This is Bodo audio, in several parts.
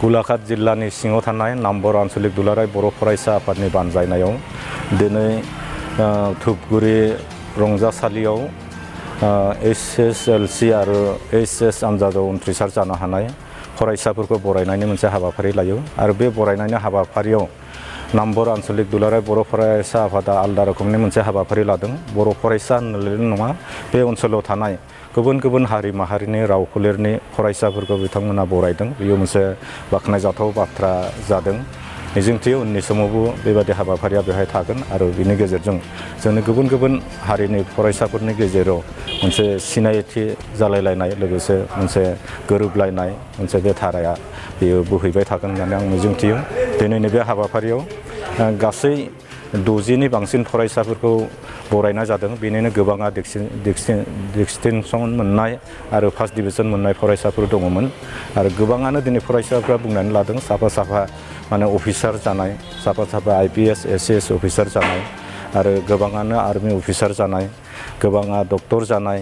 गलाघाट जिल्लानि सिङाव थानाय नामबर आन्चलिक दुलाराय बर' फरायसा आफादनि बानजायनायाव दिनै धुपगुरि रंजासालियाव SSLC आरो HS आनजादाव उनथ्रिसार जानो हानाय फरायसाफोरखौ बरायनायनि मोनसे हाबाफारि लायो आरो बे बरायनायनि हाबाफारियाव नामबर आन्चलिक दुलाराय बर' फरायसा आफादा आलादा रोखोमनि मोनसे हाबाफारि लादों। बर' फरायसा होननायल' नङा, बे ओनसोलाव थानाय गुबुन गुबुन हारि माहारिनि राव फोलेरनि फरायसाफोरखौ बिथांमोना बरायदों। बेयो मोनसे बाख्नायजाथाव बाथ्रा जादों। मिजिंथियो उननि समावबो बेबादि हाबाफारिया बेहाय थागोन आरो बिनि गेजेरजों जोंनि गुबुन गुबुन हारिनि फरायसाफोरनि गेजेराव मोनसे सिनायथि जालायलायनाय लोगोसे मोनसे गोरोबलायनाय मोनसे बे धाराया बेयो बोहैबाय थागोन होननानै आं मिजिंथियो। दिनैनि बे हाबाफारियाव गासै 60नि बांसिन फरायसाफोरखौ बरायनाय जादों। बेनिनो गोबाङा डिस्टिंसन मोननाय आरो फार्स्ट डिभिजन मोननाय फरायसाफोर दङमोन आरो गोबाङानो दिनै फरायसाफ्रा बुंनानै लादों साफा साफा माने अफिसार जानाय, साफा साफा IPS SS अफिसार जानाय आरो गोबाङानो आर्मि अफिसार जानाय, गोबाङा डक्टर जानाय,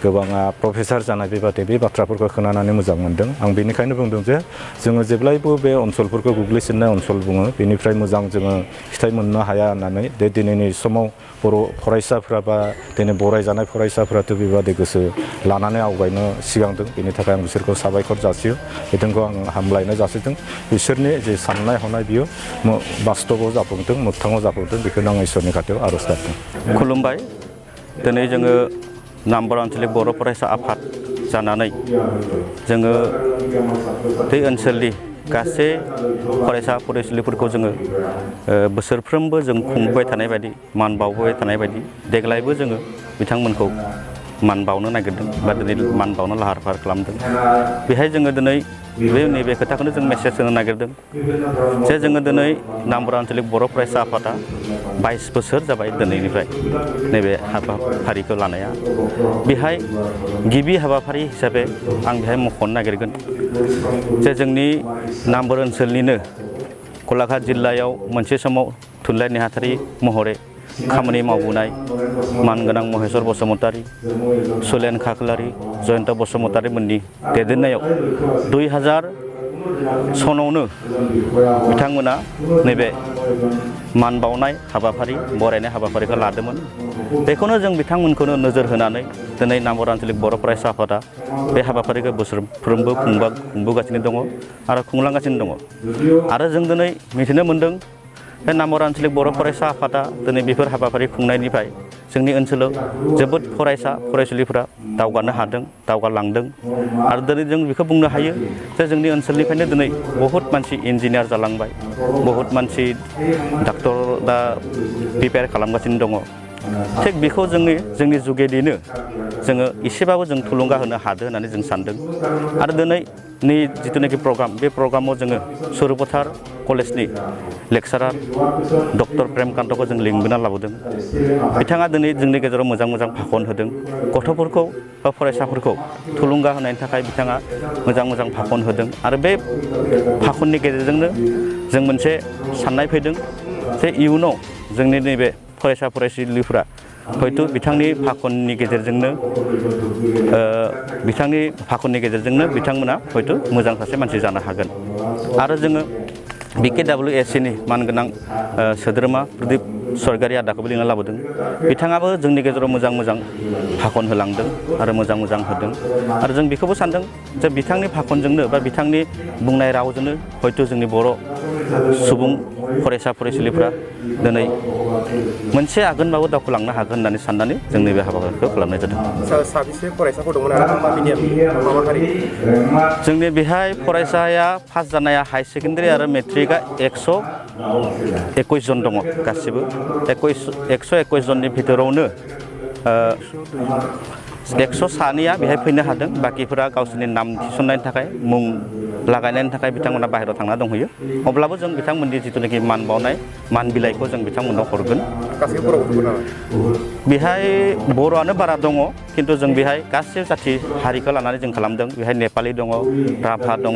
गोबाङा प्रफेसार जानाय बेबादि बे बाथ्राफोरखौ खोनानानै मोजां मोनदों। आं बेनिखायनो बुंदों जे जोङो जेब्लायबो बे ओनसोलफोरखौ गोग्लैसोनाय ओनसोल बुङो, बेनिफ्राय मोजां जोङो फिथाइ मोननो हाया होननानै दिनैनि समाव बर' फरायसाफ्रा बा दिनै बरायजानाय फरायसाफ्राथ' बेबादि गोसो लानानै आवगायनो सिगांदों। बेनि थाखाय आं बिसोरखौ साबायखर जासियो, बिथांखौ आं हामलायनाय जासिदों। बिसोरनि जे साननाय हनाय बियो बास्तबाव जाफुंथों, मोगथाङाव जाफुंथों, बेखौनो आं इसोरनि खाथियाव आर'ज गाबदों। खुलुमबाय। दिनै जोङो नामबर आन्चलिक बर' फरायसा आफाद जानानै जोङो बे ओनसोलनि गासै फरायसा फरायसुलिफोरखौ जोङो बोसोरफ्रोमबो जों खुंबोबाय थानाय बायदि, मान बावबोबाय थानाय बायदि देग्लायबो जोङो बिथांमोनखौ मान बावनो नागिरदों बा दिनै मान बावनो लाहार फाहार खालामदों। बेहाय जोङो दिनै नैबे खोथाखौनो जों मेसेज होनो नागिरदों जे जोङो दिनै नामबर आन्चलिक बर' फरायसा आफादा 22 बोसोर जाबाय दिनैनिफ्राय नैबे हाबाफारिखौ लानाया। बेहाय गिबि हाबाफारि हिसाबै आं बेहाय मख'नो नागिरगोन जे जोंनि नामबर ओनसोलनिनो गलाघाट जिल्लायाव मोनसे समाव थुनलाइ नेहाथारि महरै खामानि मावबोनाय मानगोनां महेश्वर बसुमतारी, सुलेन खाख्लारि, जयन्त बसुमतारी मोननि दैदेननायाव 2000 सनावनो बिथांमोना नैबे मान बावनाय हाबाफारि, बरायनाय हाबाफारिखौ लादोंमोन। बेखौनो जों बिथांमोनखौनो नोजोर होनानै दिनै नामबर आन्चलिक बर' फरायसा आफादा बे हाबाफारिखौ बोसोरफ्रोमबो खुंबोगासिनो दङ आरो खुंलांगासिनो दङ। आरो जों दिनै मिथिनो मोन्दों बे नामबर आन्चलिक बर' फरायसा आफादा दिनै बेफोर हाबाफारि खुंनायनिफ्राय जोंनि ओनसोलाव जोबोद फरायसा फरायसुलिफोरा दावगानो हादों, दावगालांदों। आरो दिनै जों बेखौ बुंनो हायो जे जोंनि ओनसोलनिफ्रायनो दिनै बहुद मानसि इन्जिनियार जालांबाय, बहुद मानसि डाक्टर दा प्रिपेयार खालामगासिनो दङ। थिग बेखौ जोंनि जुगेदिनो जोङो एसेबाबो जों थुलुंगा होनो हादों होननानै जों सानदों। आरो दिनैनि जिथुनाखि प्रग्राम, बे प्रग्रामाव जोङो सुरुपथार कलेजनि लेक्सारार डक्टर प्रेमकान्तखौ जों लिंबोना लाबोदों। बिथाङा दिनै जोंनि गेजेराव मोजां मोजां भाषण होदों। गथ'फोरखौ बा फरायसाफोरखौ थुलुंगा होनायनि थाखाय बिथाङा मोजां मोजां भाषण होदों। आरो बे भाषणनि गेजेरजोंनो जों मोनसे साननाय फैदों जे इयुनाव जोंनि नैबे फरायसा फरायसुलिफोरा हयथ' बिथांनि भाषणनि गेजेरजोंनो बिथांमोना हयथ' मोजां सासे मानसि जानो हागोन। आरो जोङो BKWSCनि मानगोनां सोद्रोमा प्रदीप सरगारि आदाखौबो लिंना लाबोदों। बिथाङाबो जोंनि गेजेराव मोजां मोजां भाषण होलांदों आरो मोजां मोजां होदों। आरो जों बेखौबो सानदों जे बिथांनि भाषणजोंनो बा बिथांनि बुंनाय रावजोंनो हयथ' जोंनि बर' सुबुं फरायसा फरायसुलिफ्रा दिनै मोनसे आगोनबाबो दावखोलांनो हागोन होननानै साननानै जों नैबे हाबाफारिखौ खालामनाय जादों। साबेसे फरायसाफोर दंमोन आरो मा मिडियामनि मा मा हारि? जोंनि बेहाय फरायसाया पास जानाया हाई सेकेन्डारि आरो मेट्रिकआ 121 जन दङ गासिबो। 121 जननि भितरावनो 102निया बेहाय फैनो हादों। बाकिफोरा गावसोरनि नाम थिसननायनि थाखाय, मुं लागायनायनि थाखाय बिथांमोना बाहेरायाव थांना दंहैयो। अब्लाबो जों बिथांमोननि जिथुनाखि मान बावनाय मान बिलाइखौ जों बिथांमोननाव हरगोन। गासैबो बर' गथ'फोर नामा? बेहाय बर'आनो बारा दङ, खिन्थु जों बेहाय गासै जाथि हारिखौ लानानै जों खालामदों। बेहाय नेपालि दङ, राभा दङ,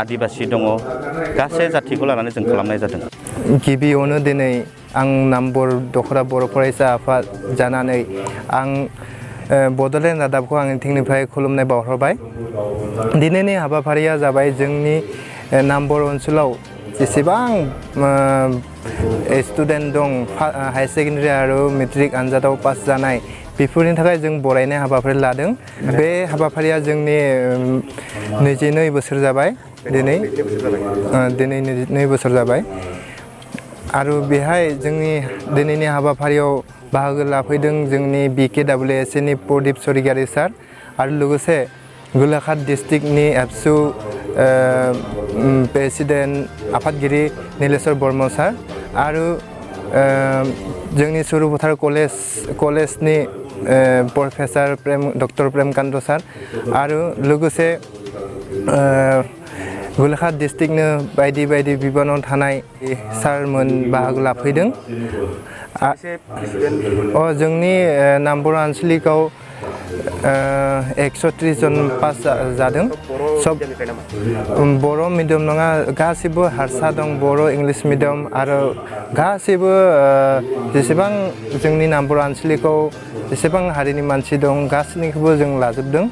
आदिबासि दङ, गासै जाथिखौ लानानै जों खालामनाय जादों। गिबियावनो दिनै आं नामबर दखरा बर' फरायसा आफाद जानानै आं बड'लेण्ड रादाबखौ आंनि थिंनिफ्राय खुलुमनाय बावहरबाय। दिनैनि हाबाफारिया जाबाय जोंनि नाम्बर ओनसोलाव जेसेबां स्टुडेन्ट दं हाई सेकेन्डारि आरो मेट्रिक आनजादाव पास जानाय बेफोरनि थाखाय जों बरायनाय हाबाफारि लादों। बे हाबाफारिया जोंनि 22 बोसोर जाबाय दिनै 2 बोसोर जाबाय आरो बेहाय जोंनि दिनैनि हाबाफारियाव बाहागो लाफैदों जोंनि BKWSA नि प्रदीप स्वरगियारि सार आरो लोगोसे गोलाघाट डिस्ट्रिक्टनि एबसु प्रेसिडेन्ट आफादगिरि नीलेश्वर बर्मा सार आरो जोंनि सुरुफोथार कलेजनि प्रफेसार डक्टर प्रेमकान्त सार आरो लोगोसे गोलाघाट डिस्ट्रिक्टनो बायदि बायदि बिबानाव थानाय सारमोन बाहागो लाफैदों। जोंनि नाम्बर आनसलिकआव 130 जन पास जादों। सब बर' मिडियाम नङा, गासिबो हारसा दं, बर' इंलिश मिडियाम आरो गासिबो जेसेबां जोंनि नाम्बर आनसलिकआव जेसेबां हारिनि मानसि दं गासैनिखौबो जों लाजोबदों।